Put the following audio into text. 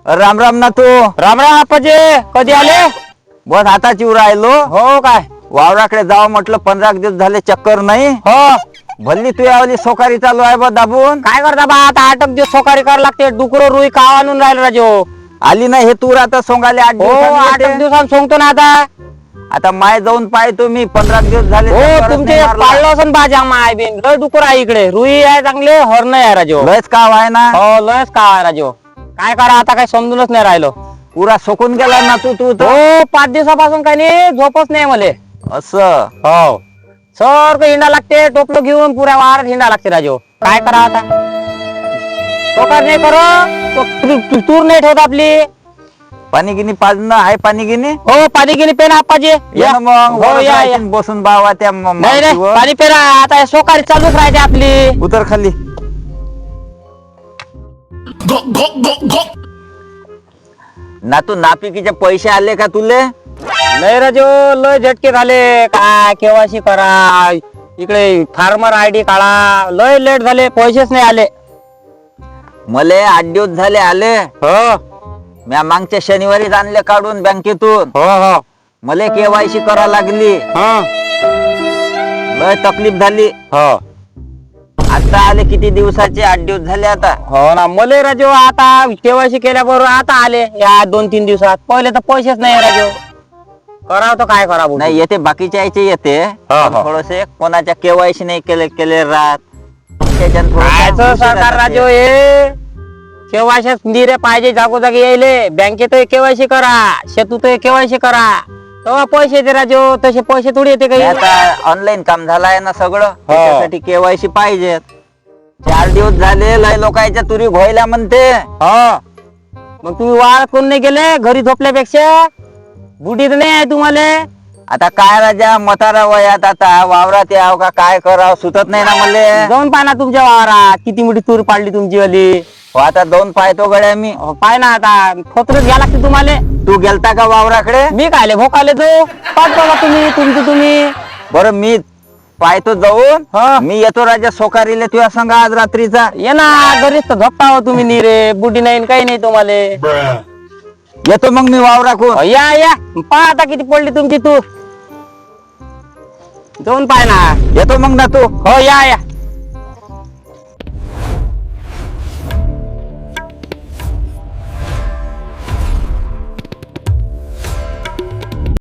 राम राम ना तू. राम राम आप्पाजी, कधी आले? बस आताच येऊ राहिलो. हो काय? वावराकडे जावं म्हटलं, 15 दिवस झाले चक्कर नाही. हो. भल्ली तू यावली सोकारी चालू आहे बा दाबून. काय करता बा, आता 8 दिवस सोकारी करावं लागते. डुकर रुई काव आणून राहिलं राजो. आली नाही हे तूर आता सोंगाले 8 हो, 8 दिवस. दिवसांनी सोंगतो ना आता. आता माय जाऊन पाहतो मी, 15 दिवस झाले हो, चक्करच तुमचे नाही मारला. पाळलं असं बाजा माय बिन. लय डुकर आहे इकडे. रुई आहे चांगले, हरण आहे राजो. लयच काव आहे ना. हो, लयच काव आहे राजो. काय करा आता, काही समजूनच नाही राहिलो. पुरा सोकून गेला ना तू तू तर. हो, 5 दिवसापासून काही नाही, झोपच नाही मले. असं हो, सारखं हिंडा लागते, टोपलं घेऊन पुऱ्या वारात हिंडा लागते राजो. काय करा आता, सोकार नाही करो, तूर नाही ठेवत आपली. पाणी गिनी पाजणं आहे. पाणी गिनी हो, पाणी गिनी पेना आप्पाजी. या ना मग. हो, वर या जायचं बसून बावा त्या नाही नाही, मावशीवर. पाणी पेरा आता. हे सोकारी चालूच राहते आपली. उतर खाली. ना तू नापिकीचे पैसे आले का तुले? नाही राजो, लय झटके झाले. काय केवायसी करा, इकडे फार्मर आयडी काढा, लय लेट झाले, पैसेच नाही आले. मले 8 दिवस झाले आले. हो म्या मागच्या शनिवारीच आणले काढून बँकेतून. हो हो मले केवायसी करा लागली. हो लय तकलीफ झाली. हो आता आले किती दिवसाचे? 8 दिवस झाले आता. हो ना, मले राजो आता केवायसी केल्याबरोबर आता आले या 2-3 दिवसात. पहिले तर पैसेच नाही राजो. करावं तर काय करावं. नाही येते, बाकीच्या यायचे येते. हो. थोडसे कोणाच्या केवायसी नाही केले राहत. त्याच्यानं कायचं थोडंसं सरकार उशिरा राजो जाते. हे केवायसी निरे पाहिजे जागोजागी यायले. बँकेत केवायसी करा, शेतूत केवायसी करा, तेव्हा पैसे येते राजो. तसे पैसे थोडी येते हे काही. आता ऑनलाईन काम झालं आहे ना सगळं. त्याच्यासाठी केवायसी पाहिजे. 4 दिवस झाले लय लोकांच्या तुरी घोयला म्हणते. हो, मग तुम्ही वाळत कोण नाही गेले घरी झोपल्यापेक्षा? बुडीत नाही आहे तुम्हाला. आता काय राजा, म्हातारा वयात आता वावरात याव का काय करावं सुचत नाही ना मले. जाऊन पाहा ना तुमच्या वावरात किती मोठी तूर पाडली तुमची वाली. हो, आता 2 पाहतो गड्या मी. पाय ना आता, खोतरच घ्या लागते तुम्हाला. तू गेलता का वावराकडे? मी कायले भोकाले तो पाच बघा तुम्ही तुमची तुम्ही. बरं मी पाहतो जाऊन. हा. मी येतो राजा सोकारीले तुझ्या संग आज रात्रीचा. ये ना, घरीच तर झोपता हो तुम्ही निरे. बुडी नाही काही नाही तुम्हाला. येतो मग मी वावराकून. या या, पहा आता किती पडली तुमची तूर. जाऊन पाय ना. येतो मग ना तू. हो, या या.